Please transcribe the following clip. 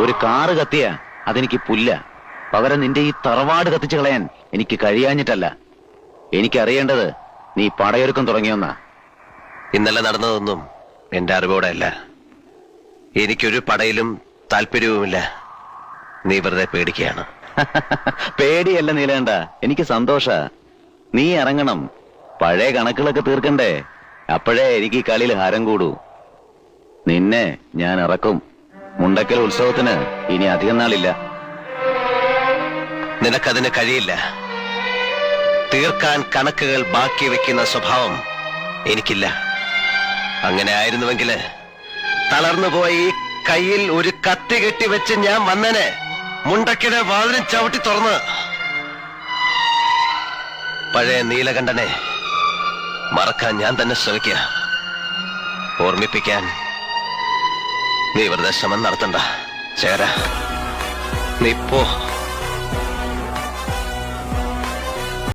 ഒരു കാറ് കത്തിയ അതെനിക്ക് പുല്ല. പകരം നിന്റെ ഈ തറവാട് കത്തിച്ചു കളയാൻ എനിക്ക് കഴിയാഞ്ഞിട്ടല്ല. എനിക്കറിയേണ്ടത് നീ പടയൊരുക്കം തുടങ്ങിയെന്നാ. ഇന്നലെ നടന്നതൊന്നും എന്റെ അറിവോടെയല്ല. എനിക്കൊരു പടയിലും താല്പര്യവുമില്ല. നീ വെറുതെ പേടിക്കുകയാണ്. പേടിയല്ല നീലേണ്ട, എനിക്ക് സന്തോഷ. നീ ഇറങ്ങണം, പഴയ കണക്കുകളൊക്കെ തീർക്കണ്ടേ. അപ്പോഴേ എനിക്ക് ഈ കളിയിൽ ഹരം കൂടൂ. നിന്നെ ഞാൻ ഇറക്കും. മുണ്ടക്കൽ ഉത്സവത്തിന് ഇനി അധികം നാളില്ല. നിനക്കതിന് കഴിയില്ല. തീർക്കാൻ കണക്കുകൾ ബാക്കി വെക്കുന്ന സ്വഭാവം എനിക്കില്ല. അങ്ങനെ ആയിരുന്നുവെങ്കില് തളർന്നുപോയി കയ്യിൽ ഒരു കത്തി കെട്ടി വെച്ച് ഞാൻ വന്നനെ മുണ്ടക്കിടെ വാതിലും ചവിട്ടി തുറന്ന്. പഴയ നീലകണ്ഠനെ മറക്കാൻ ഞാൻ തന്നെ ശ്രമിക്കുക. ഓർമ്മിപ്പിക്കാൻ നീ വെറുതെ ശ്രമം നടത്തണ്ട. ചേരാ, നീ പോ.